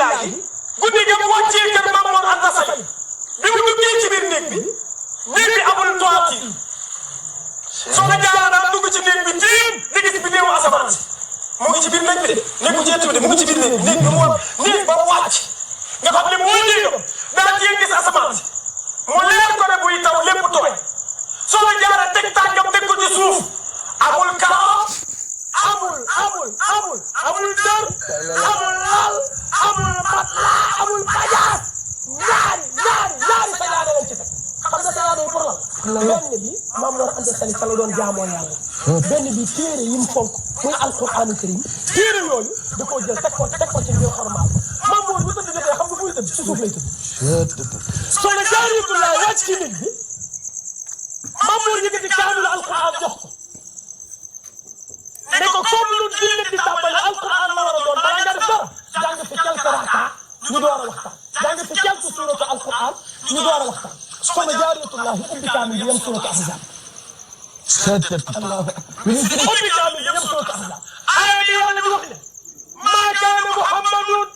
jaariyatullaahi guddi gi wàccee kër Maam Mor Anta Sali bi mu duggee ci biir néeg bi amul toiture soxna Jaara daa dugg ci néeg bi tiim di gis bi néewu asamaan si mu ngi ci biir néeg bi de néeg bu jeetu bi de mu ngi ci biir néeg bi néeg ba mu wàcc nga xam ne mooy néegam daa jéem gis asamaan si mu leer ko ne buy taw lépp tooy soxna Jaara teg tànkam teg ko ci suuf amul karo amul dër amul lal amul matelas amul pajaas ñaari sajaada lañ ci teg xam nga sajaada yi pour lan benn bi Maam Mor Anta Sali fa la doon jaamoo yàlla benn bi téere yi mu fonk muy alquraanu karim téere yooyu da koo jël teg ko ci biir xormaal Maam Mor bu tëdd jotee xam nga fu muy tëdd ci suuf lay tëdd soxna Jaaratullaahi wàcc ci néeg bi Maam Mor yëkkati kaamilu alquraan jox ko ne ko comme lu jullit di tàmbali alquran la war a doon balaa nga def dara jàng fi quelque raka ñu door a waxtaan jàng fi quelque suratu alquran ñu door a waxtaan soxna Jaaratullaahi ubbi kaamil bi yem suratu ahzab ubbi kaamil bi yem suratu ahzab aaya bi yàlla di wax ne maa kaana muhammadun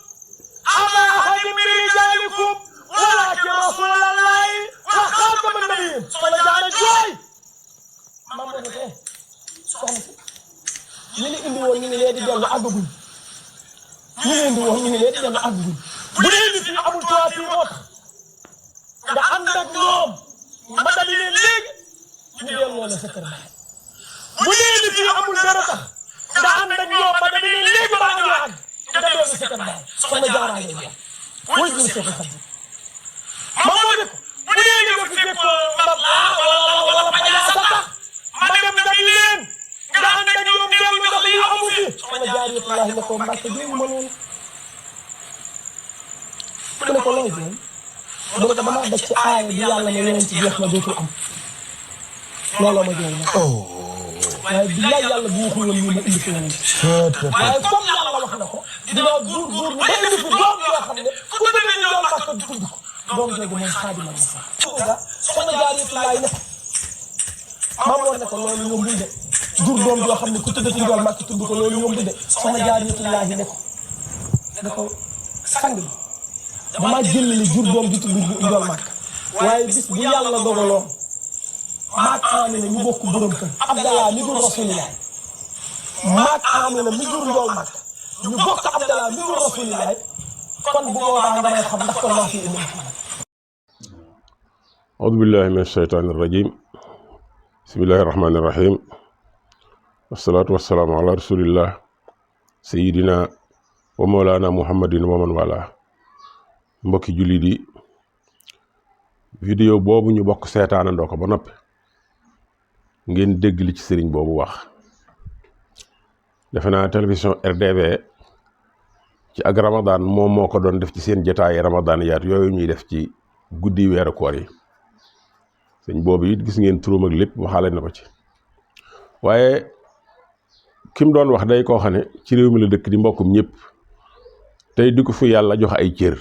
aba ahadin min rijaalikum walakin rasulallahi wa xaatama nabiyyin soxna Jaara jooy Maam Mor ne soxna si ñu ngi indi woon ñu ngi leen di dellu àggaguñ bu dee nit ñi amul toiture moo tax nga ànd ak ñoom ma dali leen léegi ñu delloo la sa kër baay bu dee nit ñi amul dara tax nga ànd ak ñoom ma dali leen léegi balaa ñoo àgg nga delloo sa kër baay soxna Jaara ngay wax mooy jël sa xel Maam Mor ne ko bu dee nga fi fekk wala pajaas tax ma dem nga leen nga ànd ak ñoom dellu ndax lii amul fi soxna Jaaratullaahi ne ko Mbàkke dégg ma loolu mu ne ko looy doon mu ne ko dama daj ci aaya bi yàlla ne yonent jeex na dootul am looloo ma jooy nag waaye billaay yàlla bu waxul woon lii ma indi fi yonent waaye comme yàlla wax na ko dinaa góor ba indi fi doom yoo xam ne ku tëdd ni doom Mbàkke du tudd ko doom jooju mooy Xaadimal Mustafaa soxna Jaaratullaahi ne ko Maam Mor ne ko loolu yombul de jur doom joo xam ne ku tëdd ci njool màkk tudd ko loolu yomb de soxna Jaaratullaahi ne ko sang bi damaa jëlali jur doom ji tudd njool màkk waaye bis bu yàlla dogaloon maak Amina ñu bokk borom kër Abdallah mi jur Rasulilaay maak Amina mi jur njool màkk ñu bokk Abdallah mi jur Rasulilaay kon bu boobaa nga may xam ndax kon maa fi indi audu billahi min asheytaani rajim bismillahi rahmaani rahim wasalaatu wasalaamu ala rasulillah sayidina wa mawlana muhammadin wa man wala mbokki jullit yi vidéo boobu ñu bokk seetaanandoo ko ba noppi ngeen dégg li ci sëriñ boobu wax defe naa télévision RDV ci ak ramadan moom moo ko doon def ci seen jotaayi ramadan yaat yooyu ñuy def ci guddi weeru koor yi sëñ boobu it gis ngeen turam ak lépp waxaale na ko ci waaye kim doon wax day koo xam ne ci réew mi la dëkk di mbokkum ñëpp tey di ko fi yàlla jox ay cër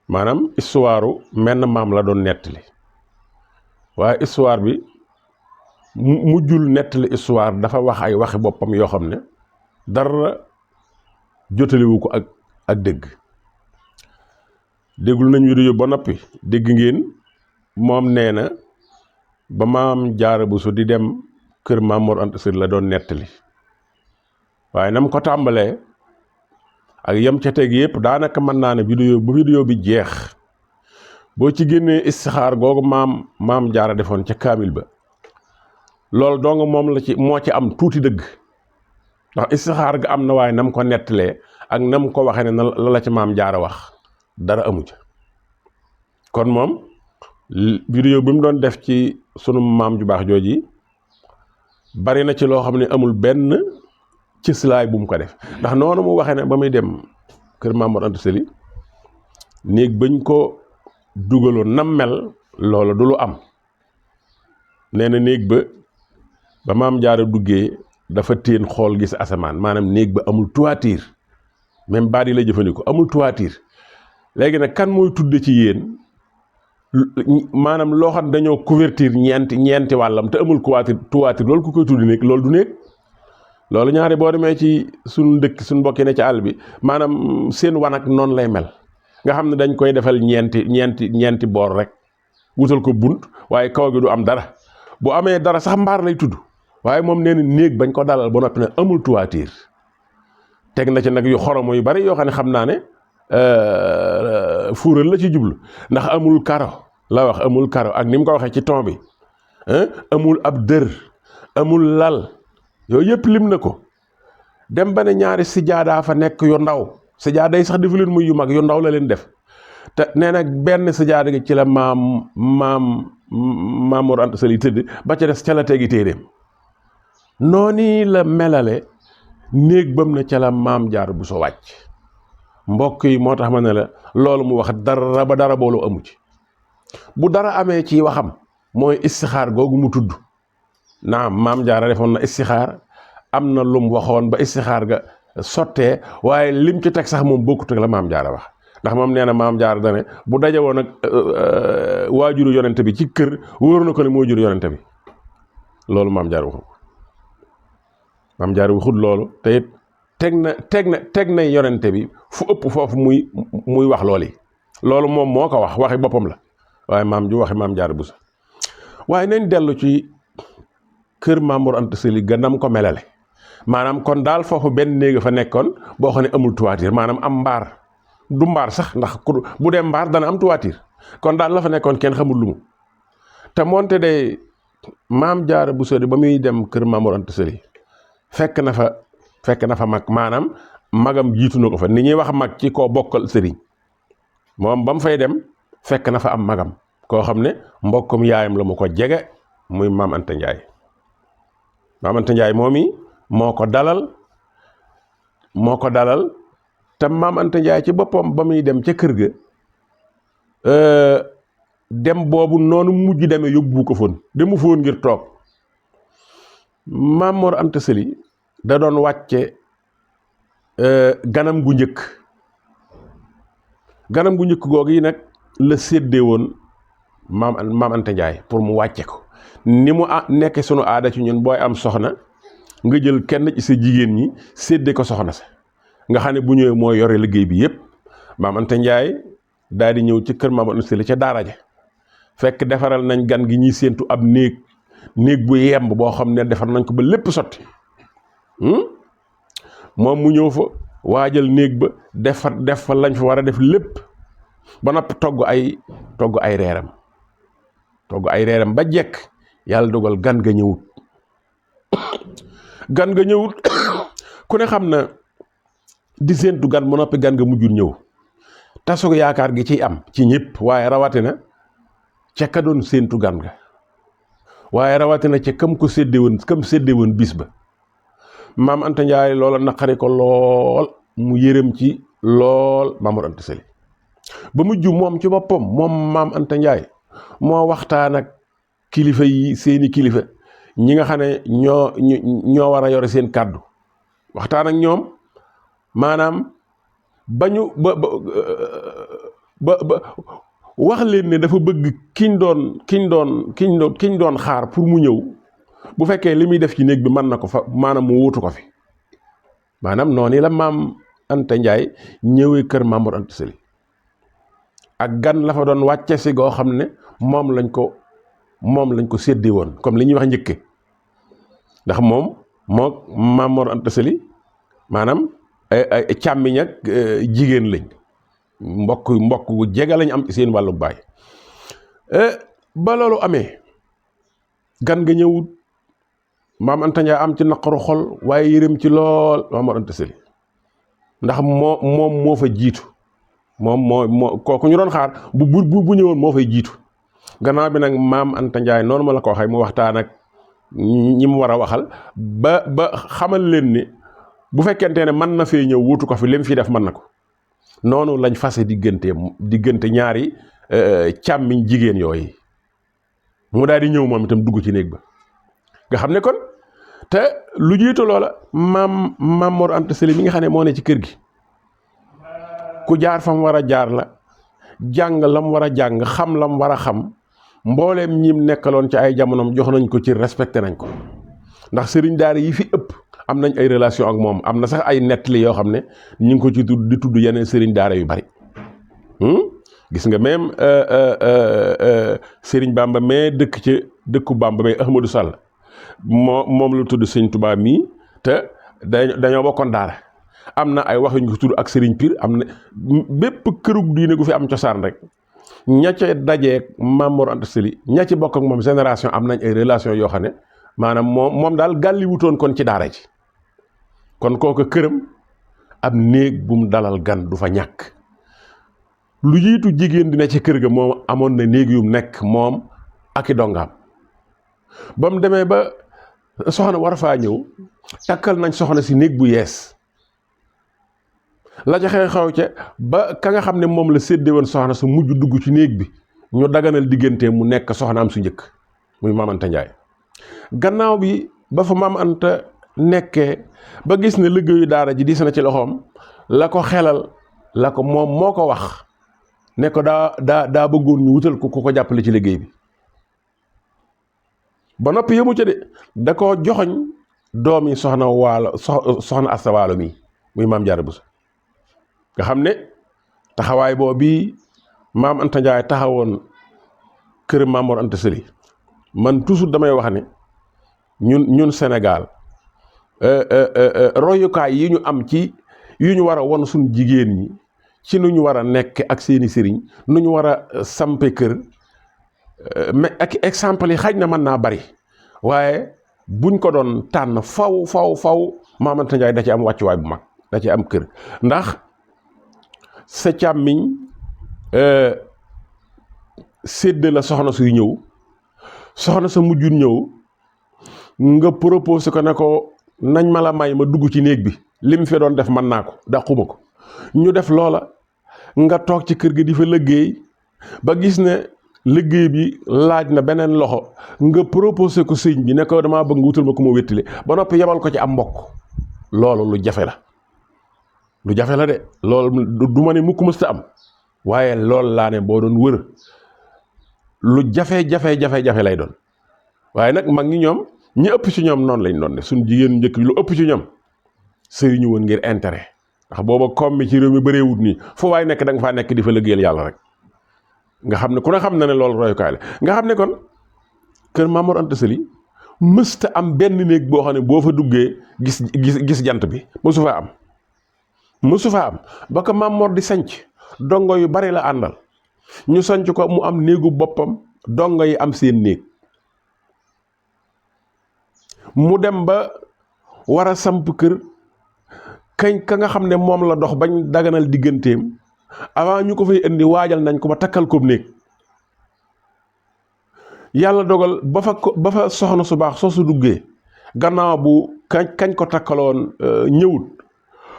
maanaam histoire menn maam la doon nettali waaye histoire bi mujjul nettali histoire dafa wax ay waxi boppam yoo xam ne dara jotaliwu ko ak dégg déggul nañ vidéo ba noppi dégg ngeen moom nee na ba Maam Jaara Buso di dem kër Maam Mor Anta Sali la doon nettali waaye nam ko tàmbalee ak yam ca teg yëpp daanaka mën naa ne vidéo bi jeex boo ci génnee istixaar googu maam Jaara defoon ca kaamil ba loolu dong moom moo ci am tuuti dëgg ndax istixaar ga am na waaye nam ko nettalee ak nam ko waxee ne la ca Maam Jaara wax dara amu ca kon moom vidéo bi mu doon def ci sunu maam ju baax jooji bari na ci loo xam ne amul benn cëslaay bu mu ko def ndax noonu mu waxee ne ba muy dem kër Maam Mor Anta Sali néeg bañ ko dugaloon nam mel loola du lu am nee na néeg ba Maam Jaara duggee dafa téen xool gis asamaan maanaam néeg ba amul toiture même baat yi la jëfandikoo amul toiture léegi nag kan mooy tudde ci yéen maanaam loo xam dañoo couverture ñeenti wàllam te amul toiture loolu ku koy tuddi néeg loolu du néeg loolu ñaari boo demee ci suñu dëkk suñu mbokki ne ci àll bi maanaam seen wanag noonu lay mel nga xam ne dañ koy defal ñeenti boor rek wutal ko bunt waaye kaw gi du am dara bu amee dara sax mbaar lay tudd waaye moom nee na néeg bañ ko dalal ba noppi nag amul toiture teg na ci nag yu xoromo yu bari yoo xam naa ne fuural la ci jublu ndax amul karo la wax amul karo ak ni mu ko waxee ci ton bi amul ab dër amul lal yooyu yëpp lim na ko dem ba ne ñaari sijaada fa nekk yu ndaw sijaada yi sax defu leen muy yu mag yu ndaw la leen def te nee na benn sijaada gi ci la maam Mor Anta Sali tëdd ba ca des ca la tegi téeréem noonu la melale néeg bam na ca la maam Jaara Buso wàcc mbokk yi moo tax ma ne la loolu mu wax dara ba dara boolu amu ci bu dara amee ci waxam mooy istixaar googu mu tudd naam maam Jaara defoon na istixaar am na lum waxoon ba istixaar ga sottee waaye lim ci teg sax moom bokkut ak la maam Jaara wax ndax moom nee na maam Jaara dane bu daje woon ak waajuru yonente bi ci kër wóor na ko ne moo jur yonente bi loolu maam Jaara waxut maam Jaara waxut loolu te it teg na yonente bi fu ëpp foofu muy wax loolu moom moo ko wax waxi boppam la waaye maam ju waxi maam Jaara Buso waaye nañ dellu ci kër Maam Mor Anta Sali gannam ko melale maanaam kon daal foofu benn néeg fa nekkoon boo xam ne amul toiture maanaam am mbaar du mbaar sax ndax bu dee mbaar dana am toiture kon daal la fa nekkoon kenn xamul lu mu te moonte de maam Jaara Buso ba muy dem kër Maam Mor Anta Sali fekk na fa mag maanaam magam jiitu na ko fa ni ñuy wax mag ci koo bokkal sëriñ moom ba mu fay dem fekk na fa am magam koo xam ne mbokkum yaayam la mu ko jege muy maam Anta Njaay maam Anta Njaay moom i moo ko dalal te maam Anta Njaay ci boppam ba muy dem ca kër ga dem boobu noonu mujj demee yóbbu ko foon demu foon ngir toog Maam Mor Anta Sali da doon wàcce ganam gu njëkk googu yi nag la séddee woon maam Anta Njaay pour mu wàcce ko ni mu nekk sunu aada ci ñun booy am soxna nga jël kenn ci sa jigéen ñi séddee ko soxna sa nga xam ne bu ñëwee moo yore liggéey bi yépp maam Anta Njaay daal di ñëw ci kër Maam Mor Anta Sali ca daara ja fekk defaral nañ gan gi ñuy séentu ab néeg bu yemb boo xam ne defar nañ ko ba lépp sotti moom mu ñëw fa waajal néeg ba def fa lañ fa war a def lépp ba noppi togg ay reeram ba jekk yàlla dogal gan ga ñëwut ku ne xam na di séentu gan mu noppi gan ga mujjul ñëw tasug yaakaar gi ciy am ci ñëpp waaye rawatina ca ka doon séentu gan ga waaye rawatina ca kam sédde woon bis ba maam Anta Njaay loola naqari ko lool mu yërëm ci lool Maam Mor Anta Sali ba mujj moom ci boppam moom maam Anta Njaay moo waxtaan ak kilifa yi seeni kilifa ñi nga xam ne ñoo war a yore seen kàddu waxtaan ak ñoom maanaam ba wax leen ne dafa bëgg kiñ doon xaar pour mu ñëw bu fekkee li muy def ci néeg bi mën na ko fa maanaam mu wuutu ko fi maanaam noonu la maam Anta Njaay ñëwee kër Maam Mor Anta Sali ak gan la fa doon wàcce si goo xam ne moom lañ ko séddee woon comme li ñuy wax njëkke ndax moom moo Maam Mor Anta Sali maanaam ay càmmiñ ak jigéen lañ mbokk gu jege lañ am ci seen wàllu baay ba loolu amee gan nga ñëwut maam Anta Njaay am ci naqaru xol waaye yërëm ci lool Maam Mor Anta Sali ndax moom moo fa jiitu moom moo kooku ñu doon xaar bu ñëwoon moo fay jiitu gannaaw bi nag maam Anta Njaay noonu ma la ko waxee mu waxtaan ak ñi mu war a waxal ba xamal leen ni bu fekkente ne mën na fee ñëw wuutu ko fi lim fi def mën na ko noonu lañ fase diggante ñaari càmmiñ jigéen yooyu mu daal di ñëw moom itam dugg ci néeg ba nga xam ne kon te lu jiitu loola maam Mor Anta Sali mi nga xam ne moo ne ci kër gi ku jaar fa mu war a jaar la jàng la mu war a jàng xam la mu war a xam mbooleem ñim nekkaloon ci ay jamonoom jox nañ ko ci respecté nañ ko ndax sëriñ daara yi fi ëpp am nañ ay relation ak moom am na sax ay nettali yoo xam ne ñu ngi ko ci tudd di tudd yeneen sëriñ daara yu bari gis nga même sëriñ Bamba mais dëkk ca dëkku Bamba mais Ahmadou Sall moom lu tudd sëñ Touba mii te dañoo bokkoon daara am na ay wax yu ñu ko tudd ak sëriñ Pire am na bépp kërug diine gu fi am cosaan rek ña ca dajeeg Maam Mor Anta Sali ña ci bokk ak moom génération am nañ ay relation yoo xam ne maanaam moom daal gàlli wutoon kon ci daara ji kon kooku këram ab néeg bu mu dalal gan du fa ñàkk lu jiitu jigéen dina ci kër ga moom amoon na néeg yu nekk moom ak i dongaam ba mu demee ba soxna war faa ñëw takkal nañ soxna si néeg bu yees la ca xew ca ba ka nga xam ne moom la séddee woon soxna sa mujj dugg ci néeg bi ñu daganal diggante mu nekk soxna am su njëkk muy Maam Anta Njaay gannaaw bi ba fa Maam Anta nekkee ba gis ne liggéeyu daara ji diis na ci loxoom la ko xelal la ko moom moo ko wax ne ko daa bëggoon ñu wutal ko ku ko jàppale ci liggéey bi ba noppi yëmu ca de da ko joxoñ doomi soxna waalo soxna Asta Waalo mi muy Maam Jaara Buso nga xam ne taxawaay boobu bi Maam Anta Njaay taxawoon kër Maam Mor Anta Sali man toujours damay wax ne ñun Sénégal royukaay yi ñu am ci yu ñu war a won suñ jigéen ñi ci nu ñu war a nekk ak seeni sëriñ nu ñu war a sampe kër mais ak exemple yi xaj na mën naa bari waaye buñ ko doon tànn faw Maam Anta Njaay da ci am wàccuwaay bu mag da ci am kër ndax sa càmmiñ sédd la soxna suy ñëw soxna sa mujjul ñëw nga proposé ko ne ko nañ ma la may ma dugg ci néeg bi lim fi doon def mën naa ko dàquma ko ñu def loola nga toog ci kër gi di fa liggéey ba gis ne liggéey bi laaj na beneen loxo nga proposé ko sëñ bi ne ko damaa bëgg nga wutal ma ko ma wéttile ba noppi yebal ko ci am mbokk loolu lu jafe la de loolu du ma ne mukk mësta am waaye loolu laa ne boo doon wër lu jafe lay doon waaye nag mag ñi ñoom ñi ëpp ci ñoom noonu lañ doon ne suñ jigéen njëkk lu ëpp ci ñoom sëriñu woon ngir intérêt ndax booba koom mi ci réew mi bëreewut nii foo waaye nekk da nga faa nekk di fa liggéeyal yàlla rek nga xam ne ku ne xam na ne loolu royukaay la nga xam ne kon kër Maam Mor Anta Sali mësta am benn néeg boo xam ne boo fa duggee gis jant bi mësu faa am ba ko Maam Mor di sanc dongo yu bari la àndal ñu sanc ko mu am néegu boppam dongo yi am seen néeg mu dem ba war a samp kër ka nga xam ne moom la dox bañ daganal digganteem avant ñu ko fay indi waajal nañ ko ba takkal ko néeg yàlla dogal ba fa soxna su baax soo su duggee gannaaw bu kañ ko takkaloon ñëwut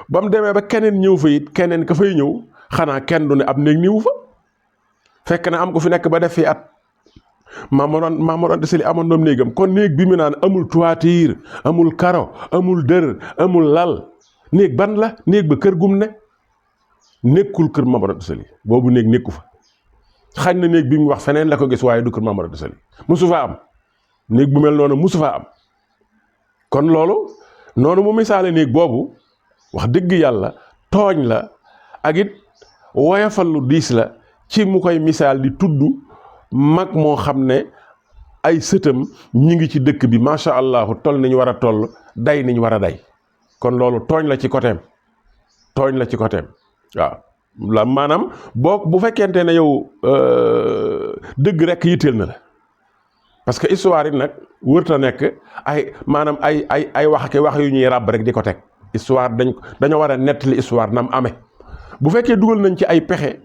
ba mu demee ba keneen ñëw fa it keneen ka fay ñëw xanaa kenn du ne ab néeg niwu fa fekk na am ko fi nekk ba def fi at Maam Mor Anta Sali amoon doom néegam kon néeg bi mu naan amul toiture amul karo amul dër amul lal néeg ban la néeg ba kër gum ne nekkul kër Maam Mor Anta Sali boobu néeg nekku fa xañ na néeg bi mu wax feneen la ko gis waaye du kër Maam Mor Anta Sali musu faa am néeg bu mel noonu musu faa am kon loolu noonu mu misaale néeg boobu wax dëgg yàlla tooñ la ak it woyofal lu diis la ci mu koy misaal di tudd mag moo xam ne ay sëtam ñi ngi ci dëkk bi macha allah toll nañu war a toll day niñ war a day kon loolu tooñ la ci côtéem waaw la maanaam bu fekkente ne yow dëgg rekk yitteel na la parce que histoire yi nag wërta nekk maanaam ay wax yu ñuy ràbb rek di ko teg histoire dañoo war a nettali histoire nam amee bu fekkee dugal nañ ci ay pexe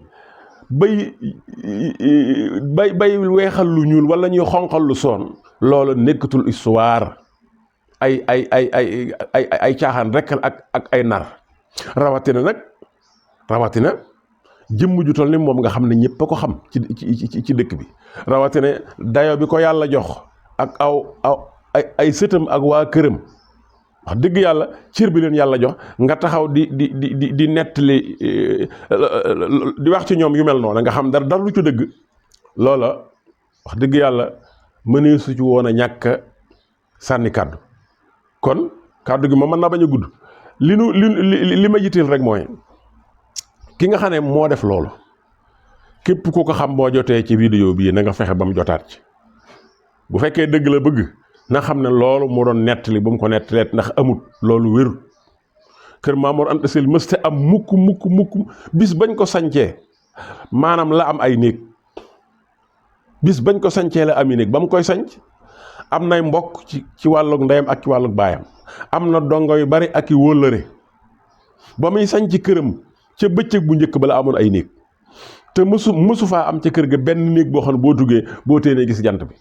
bay weexal lu ñuul wala ñuy xonqal lu soon loolu nekkatul histoire ay caaxaan rekk ak ay nar rawatina jëmm ju toll ni moom nga xam ne ñëpp a ko xam ci dëkk bi rawatina dayo bi ko yàlla jox ak ay sëtam ak waa këram wax dëgg yàlla cër bi leen yàlla jox nga taxaw di nettali di wax ci ñoom yu mel noonu nga xam dara lu ci dëgg loola wax dëgg yàlla mënee su ci woon a ñàkk sànni kàddu kon kàddu gi moom mën naa bañ a gudd li ma yitteel rek mooy ki nga xam ne moo def loolu képp ku ko xam boo jotee ci vidéo bii na nga fexe ba mu jotaat ci bu fekkee dëgg la bëgg na xam ne loolu mu doon nettali bu mu ko nettalee ndax amut loolu wérut kër Mamour Anta Sali mësta am mukk bis bañ ko sancee maanaam la am ay néeg bis bañ ko sancee la am i néeg ba mu koy sanc am nay mbokk ci wàllug ndeyam ak ci wàllug baayam am na dongo yu bari ak i wóllëre ba muy sanc këram ca bëccëg bu njëkk ba la amoon ay néeg te mësu faa am ca kër ga benn néeg boo xam ne boo duggee boo téenee gis jant bi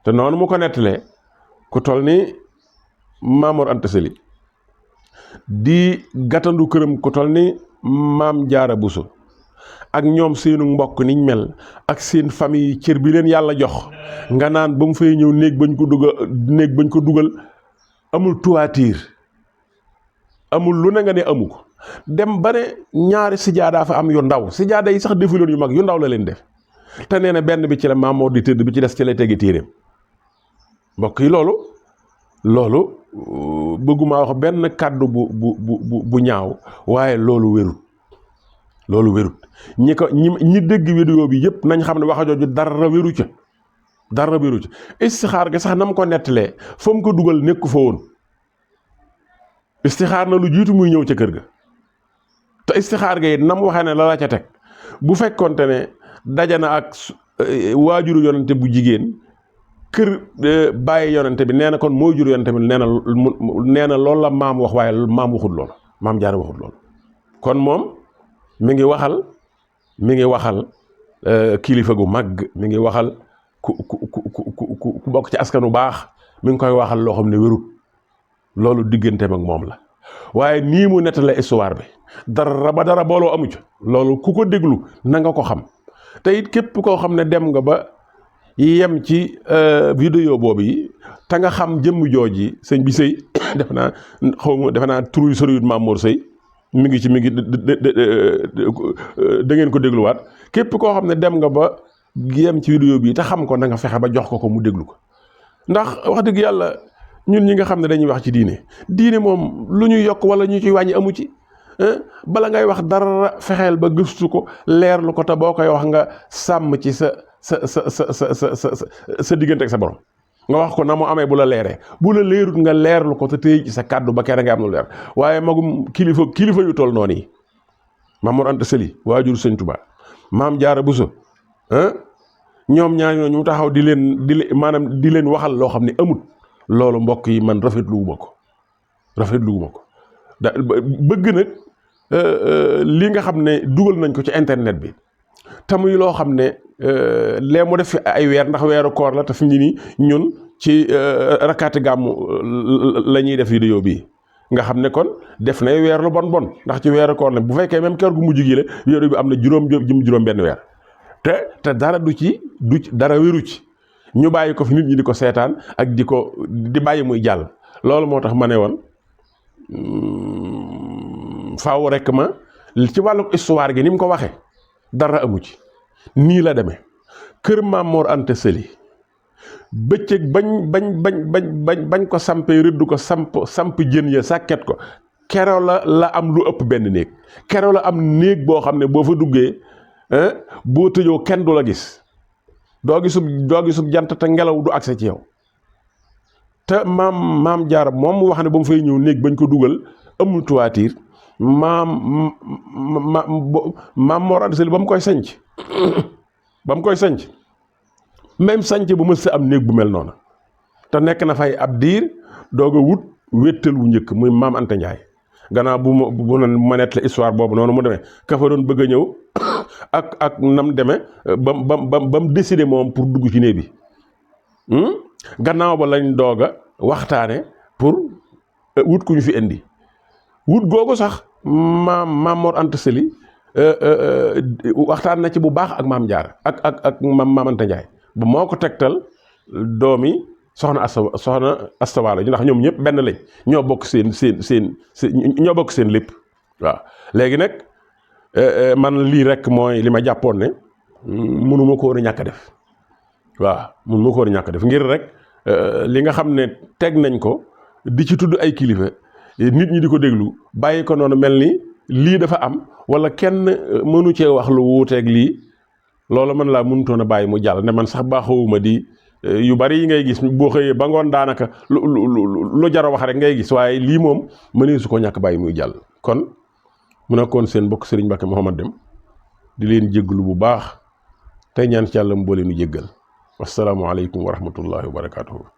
te noonu mu ko nettalee ku toll ni Mamour Anta Sali di gàttandu këram ku toll ni Maam Jaara Buso ak ñoom seenu mbokk niñ mel ak seen famille cër bi leen yàlla jox nga naan ba mu fay ñëw néeg bañ ko dugal amul toiture amul lu ne nga ne amu ko dem ba ne ñaari sijaada fa am yu ndaw sijaada yi sax defuloon yu mag yu ndaw la leen def te nee na benn bi ci la Mamour di tëdd bi ci des ci lay tegi téeréem mbokk yi loolu bëgguma wax benn kàddu bu ñaaw waaye loolu wérut ñi dégg vidéo bi yëpp nañ xam ne wax jooju dara wéru ca istixaar gi sax na mu ko nettalee fa mu ko dugal nekku fa woon istixaar na lu jiitu muy ñëw ca kër ga te istixaar ga it na mu waxee ne la ca teg bu fekkonte ne daje na ak waajuru yonente bu jigéen kër bàyyi yonente bi nee na kon mooy jur yonente bi nee na loolu la maam wax waaye maam waxul loolu maam Jaara waxul loolu kon moom mi ngi waxal kilifa gu mag mi ngi waxal ku bokk ci askanu baax mi ngi koy waxal loo xam ne wérut loolu digganteem ak moom la waaye nii mu nettale histoire bi dara booloo amu ci loolu ku ko déglu na nga ko xam te it képp koo xam ne dem nga ba yem ci vidéo boobu yi te nga xam jëmm jooji sëñ bi sëy defe naa turu soriwut Mamour Sëy mi ngi da ngeen ko dégluwaat képp koo xam ne dem nga ba yem ci vidéo bi te xam ko na nga fexe ba jox ko mu déglu ko ndax wax dëgg yàlla ñun ñi nga xam ne dañuy wax ci diine moom lu ñuy yokk wala ñu ciy wàññi amu ci bala ngay wax dara fexeel ba gëstu ko leerlu ko te boo koy wax nga sàmm ci sa diggante ak sa borom nga wax ko na mu amee bu la leeree bu la leerut nga leerlu ko te téye ci sa kàddu ba kere nga am lu leer waaye magum kilifa yu toll noonu yi Mamour Anta Sali waajur Sëñ Tuubaa Maam Jaara Buso ñoom ñaar ñoo ñu taxaw di leen waxal loo xam ne amut loolu mbokk yi man rafetluwuma ko bëgg nag li nga xam ne dugal nañ ko ci internet bi te muy loo xam ne lee mu def fi ay weer ndax weeru koor la te fi mu nii ñun ci rakkaati gàmmu la ñuy def vidéo bii nga xam ne kon def nay weer lu bon ndax ci weeru koor la bu fekkee même kër gu mujj gi la vidéo bi am na juróom benn weer te dara du ci dara wéru ci ñu bàyyi ko fi nit ñi di ko seetaan ak di bàyyi muy jàll loolu moo tax ma ne woon faaw rek ma ci wàllu histoire gi ni mu ko waxee dara amu ci nii la demee kër Mamour Anta Sali bëccëg bañ ko sampee rëdd ko samp jën ya sàkket ko keroo la am lu ëpp benn néeg keroo la am néeg boo xam ne boo fa duggee boo tëjoo kenn du la gis doo gisub jant te ngelaw du accès ci yow te maam Jaara moom mu wax ne ba mu fay ñëw néeg bañ ko dugal amul toiture maam Mor Anta Sali ba mu koy sanc même sanc bu mës am néeg bu mel noonu te nekk na fay ab diir doog a wut wéttal wu njëkk muy maam Anta Njaay gannaaw bu ma nettali histoire boobu noonu mu demee ka fa doon bëgg a ñëw ak nam demee ba mu décidé moom pour dugg ci néeg bi gannaaw ba lañ doog a waxtaane pour wut ku ñu fi indi wut googu sax maam Mor Anta Sali waxtaan na ci bu baax ak maam Jaara ak maam Anta Njaay ba moo ko tegtal doomi soxna Asta Waalo ñu ndax ñoom ñëpp benn lañ ñoo bokk seen lépp waaw léegi nag man lii rek mooy li ma jàppoon ne mënuma ko woon a ñàkk a def waaw mënuma ko woon a ñàkk a def ngir rek li nga xam ne teg nañ ko di ci tudd ay kilifa nit ñi di ko déglu bàyyi ko noonu mel ni lii dafa am wala kenn mënu cee wax lu wuuteeg lii loolu man laa mënutoon a bàyyi mu jàll ne man sax baaxawuma di yu bari yi ngay gis boo xëyee ba ngoon daanaka lu jar a wax rek ngay gis waaye lii moom mënee su ko ñàkk bàyyi muy jàll. kon mu nekkoon seen mbokk Serigne Mbacke Mouhamad Deme di leen jégglu bu baax tey ñaan ci yàlla mu boole nu jéggal wassalaamu aleykum wa rahmatullahi wa barakaatuhu.